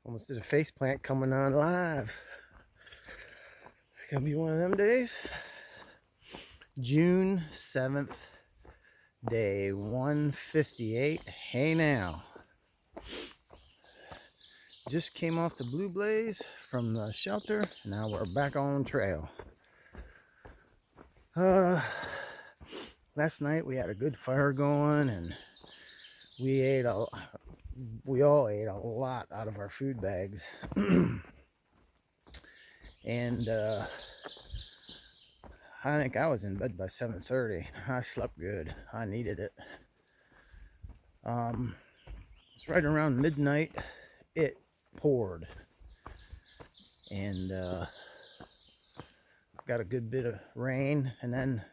Almost did a face plant coming on live. It's gonna be one of them days. June 7th, day 158. Hey now. Just came off the Blue Blaze from the shelter. Now we're back on trail. Last night we had a good fire going, and we all ate a lot out of our food bags. And I think I was in bed by 7:30. I slept good. I needed it. It's right around midnight. It poured, and got a good bit of rain, and then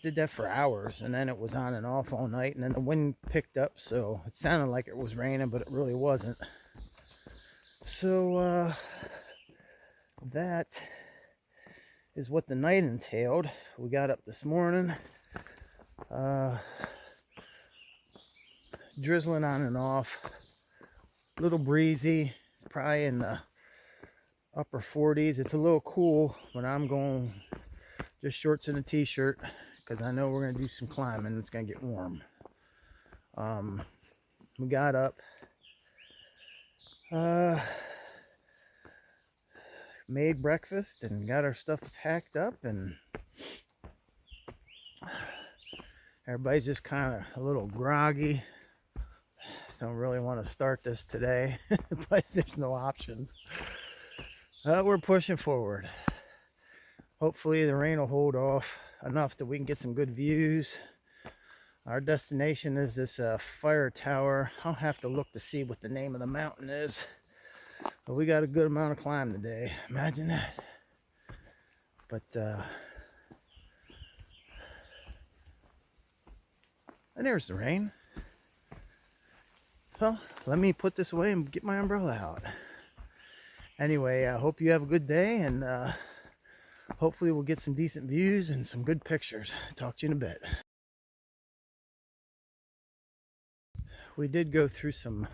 did that for hours, and then it was on and off all night, and then the wind picked up, so it sounded like it was raining, but it really wasn't. So that is what the night entailed. We got up this morning, drizzling on and off, a little breezy. It's probably in the upper 40s. It's a little cool, but I'm going just shorts and a t-shirt because I know we're going to do some climbing. It's going to get warm. We got up, made breakfast and got our stuff packed up, and everybody's just kind of a little groggy. Don't really want to start this today, but there's no options. We're pushing forward. Hopefully the rain will hold off enough that we can get some good views. Our destination is this fire tower. I'll have to look to see what the name of the mountain is. But we got a good amount of climb today. Imagine that. But and there's the rain. Well, let me put this away and get my umbrella out. Anyway, I hope you have a good day, and hopefully we'll get some decent views and some good pictures. Talk to you in a bit. We did go through some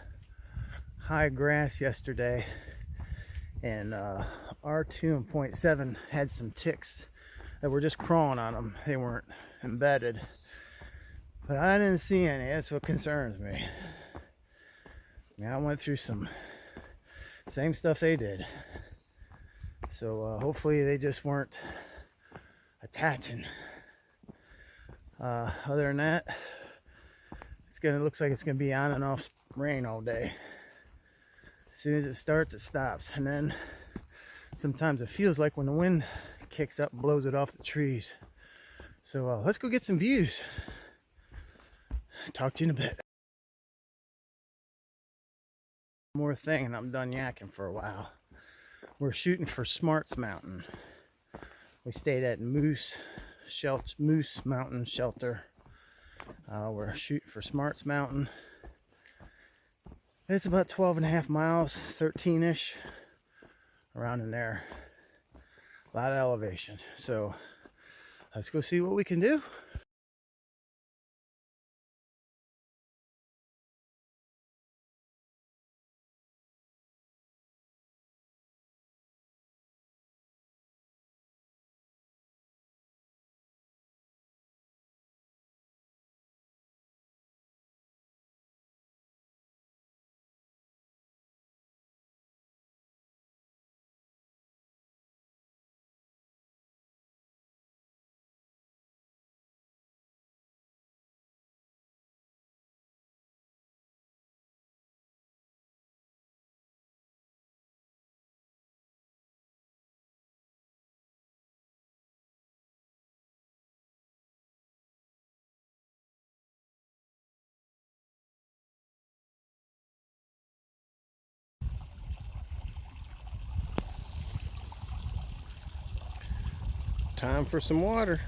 high grass yesterday, and R2.7 had some ticks that were just crawling on them. They weren't embedded, but I didn't see any. That's what concerns me. Yeah, I went through some same stuff they did, so hopefully they just weren't attaching. Other than that, looks like it's gonna be on and off rain all day. As soon as it starts, it stops, and then sometimes it feels like when the wind kicks up, blows it off the trees. So let's go get some views. Talk to you in a bit. More thing, and I'm done yakking for a while. We're shooting for Smarts Mountain. We stayed at Moose Mountain Shelter. We're shooting for Smarts Mountain. It's about 12.5 miles, 13-ish, around in there. A lot of elevation. So let's go see what we can do. Time for some water.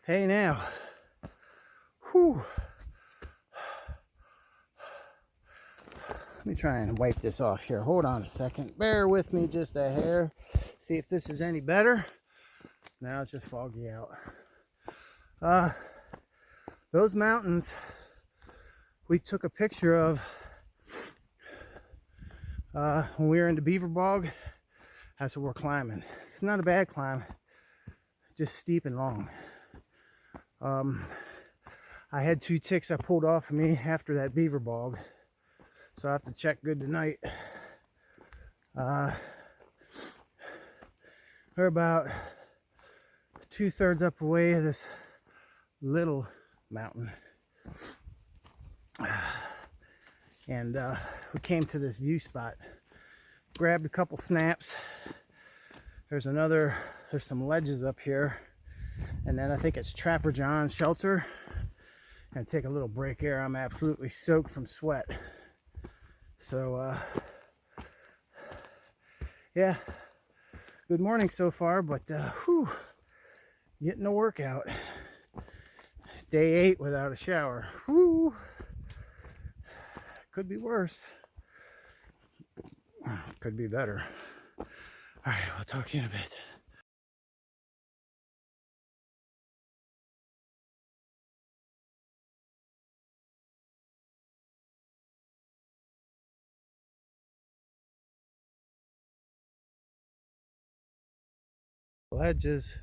Hey now. Whew. Let me try and wipe this off here. Hold on a second. Bear with me just a hair. See if this is any better. Now it's just foggy out. Those mountains we took a picture of when we were in the beaver bog. That's what we're climbing. It's not a bad climb, just steep and long. I had 2 ticks I pulled off of me after that beaver bog, so I have to check good tonight. We're about 2/3 up the way of this little mountain, and we came to this view spot. Grabbed a couple snaps. There's some ledges up here, and then I think it's Trapper John's shelter. And take a little break here. I'm absolutely soaked from sweat. So yeah, good morning so far, but getting a workout. It's day 8 without a shower. Whew. Could be worse. Could be better. All right, we'll talk to you in a bit. Ledges.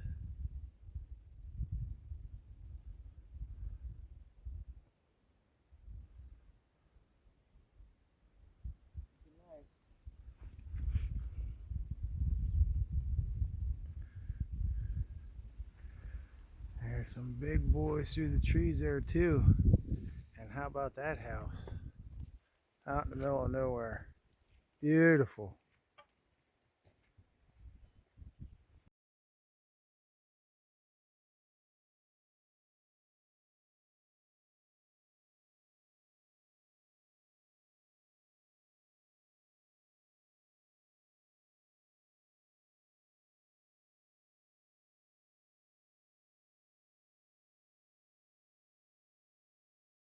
There's some big boys through the trees there too. And how about that house? Out in the middle of nowhere. Beautiful.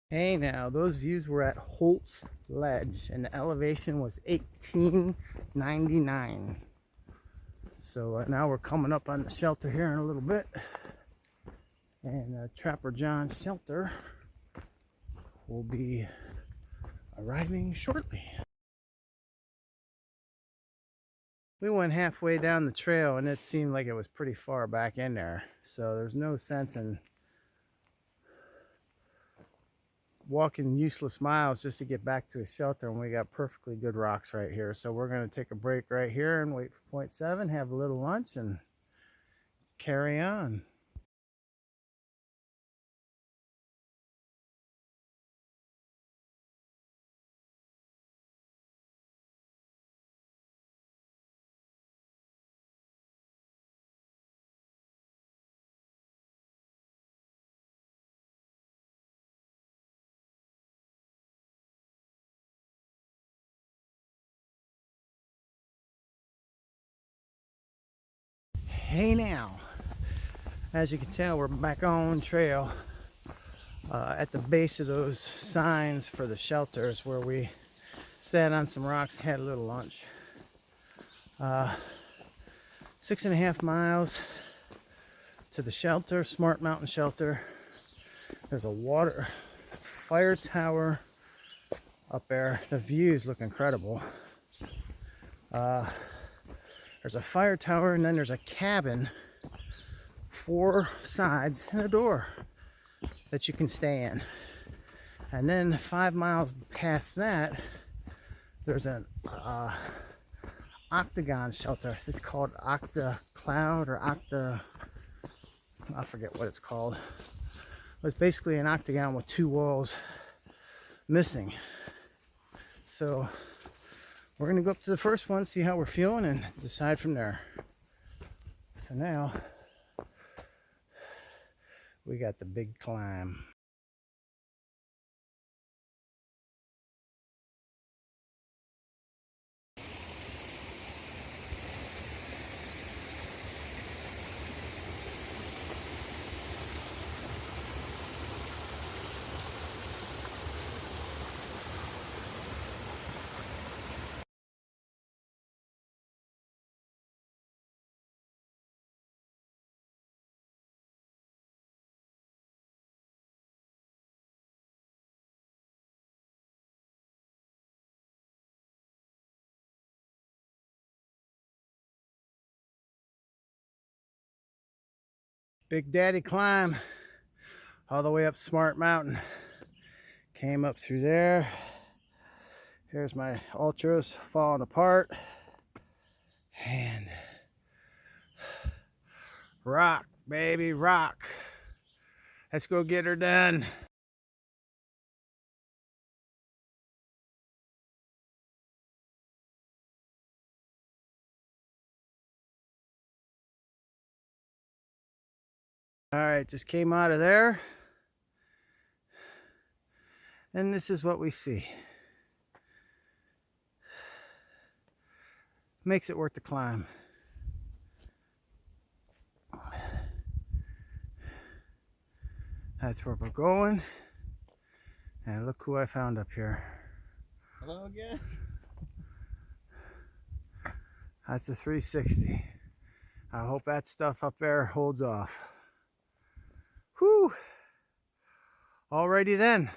Hey now, those views were at Holt's Ledge, and the elevation was 1899. So now we're coming up on the shelter here in a little bit, and Trapper John's shelter will be arriving shortly. We went halfway down the trail, and it seemed like it was pretty far back in there, so there's no sense in walking useless miles just to get back to a shelter, and we got perfectly good rocks right here. So we're going to take a break right here and wait for 0.7, have a little lunch, and carry on. Hey now, as you can tell, we're back on trail at the base of those signs for the shelters, where we sat on some rocks and had a little lunch. 6.5 miles to the shelter, Smart Mountain Shelter. There's a fire tower up there. The views look incredible. There's a fire tower, and then there's a cabin, 4 sides, and a door that you can stay in. And then 5 miles past that, there's an octagon shelter. It's called Octa Cloud or Octa, I forget what it's called. It's basically an octagon with 2 walls missing. So we're gonna go up to the first one, see how we're feeling, and decide from there. So now we got the big climb. Big Daddy climb all the way up Smart Mountain. Came up through there. Here's my ultras falling apart. And rock, baby, rock. Let's go get her done. All right, just came out of there. And this is what we see. Makes it worth the climb. That's where we're going. And look who I found up here. Hello again. That's a 360. I hope that stuff up there holds off. Whew. Alrighty then.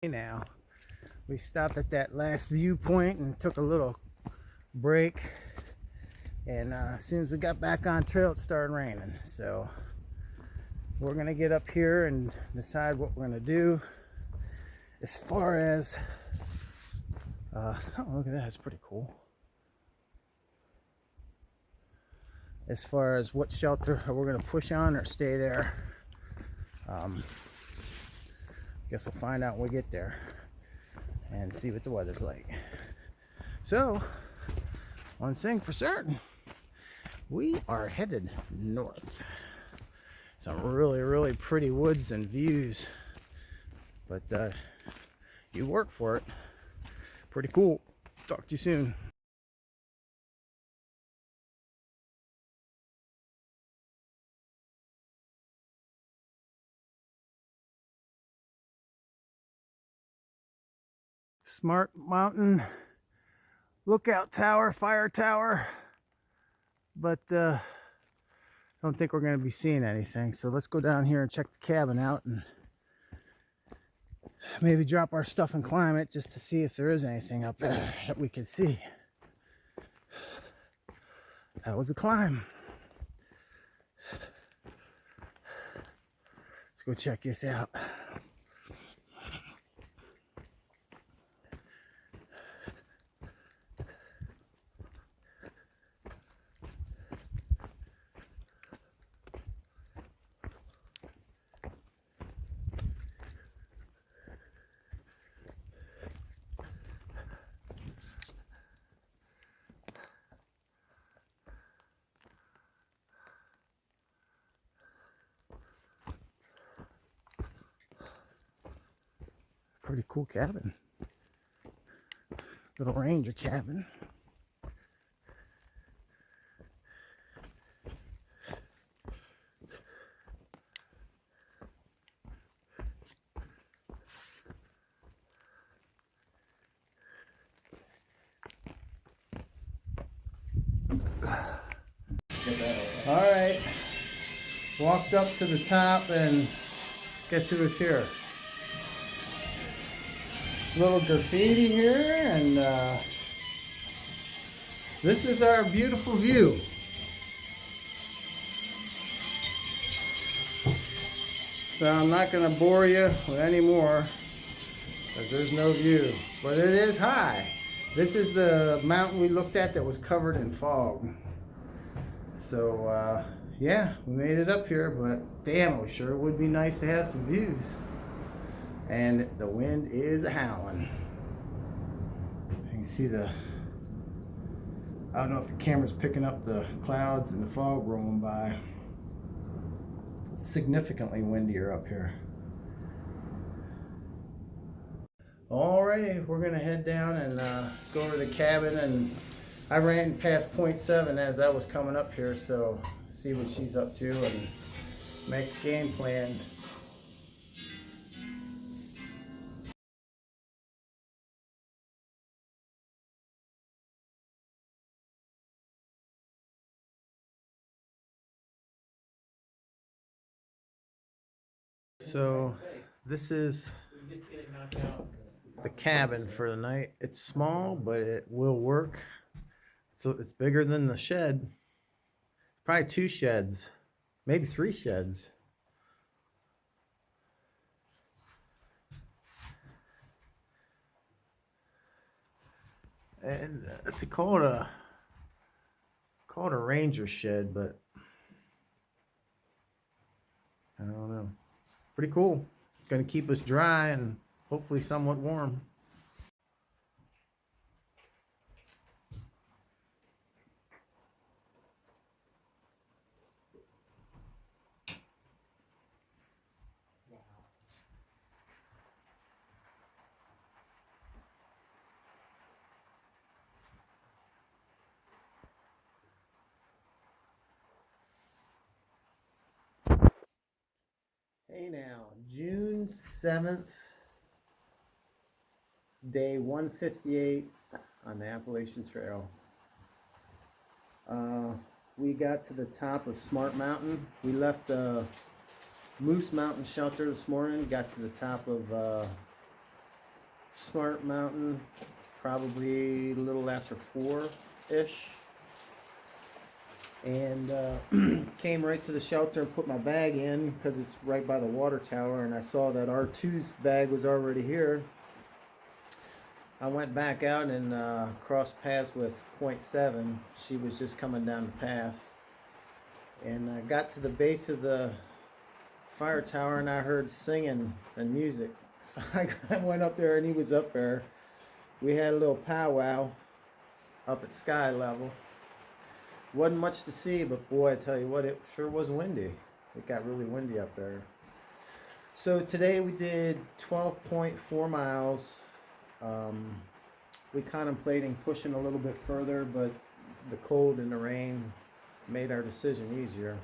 Now, we stopped at that last viewpoint and took a little break. And as soon as we got back on trail, it started raining. So we're gonna get up here and decide what we're gonna do. As far as, oh, look at that, it's pretty cool. As far as what shelter we're gonna push on or stay there. Guess we'll find out when we get there and see what the weather's like. So, one thing for certain, we are headed north. Some really, really pretty woods and views, but you work for it. Pretty cool. Talk to you soon. Smart Mountain lookout tower, fire tower, but don't think we're going to be seeing anything. So let's go down here and check the cabin out and maybe drop our stuff and climb it just to see if there is anything up there that we can see. That was a climb. Let's go check this out. Pretty cool cabin. Little ranger cabin. All right. Walked up to the top and guess who was here? Little graffiti here, and this is our beautiful view. So I'm not going to bore you with any more because there's no view, but it is high. This is the mountain we looked at that was covered in fog. So yeah, we made it up here, but damn, it sure would be nice to have some views. And the wind is howling. You can see I don't know if the camera's picking up the clouds and the fog rolling by. It's significantly windier up here. Alrighty, we're gonna head down and go over to the cabin, and I ran past point 7 as I was coming up here, so see what she's up to and make a game plan. So this is the cabin for the night. It's small, but it will work. So it's bigger than the shed. Probably 2 sheds, maybe 3 sheds. And to call it a ranger shed, but I don't know. Pretty cool. Gonna keep us dry and hopefully somewhat warm. Hey now, June 7th, day 158 on the Appalachian Trail. We got to the top of Smart Mountain. We left the Moose Mountain shelter this morning, got to the top of Smart Mountain probably a little after 4-ish. And came right to the shelter and put my bag in because it's right by the water tower, and I saw that R2's bag was already here. I went back out and crossed paths with point 7. She was just coming down the path, and I got to the base of the fire tower and I heard singing and music. So I went up there and he was up there. We had a little powwow up at sky level. Wasn't much to see, but boy, I tell you what, it sure was windy. It got really windy up there. So today we did 12.4 miles. We contemplating pushing a little bit further, but the cold and the rain made our decision easier.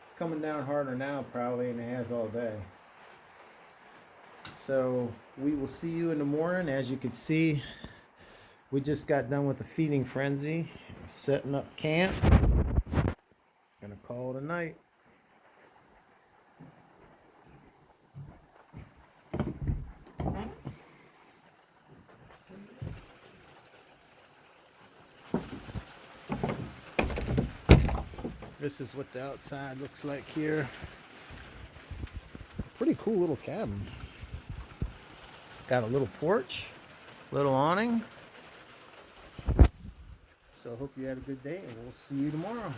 It's coming down harder now probably, and it has all day. So we will see you in the morning. As you can see, we just got done with the feeding frenzy, setting up camp. Gonna call it a night. This is what the outside looks like here. Pretty cool little cabin. Got a little porch, little awning. So I hope you had a good day, and we'll see you tomorrow.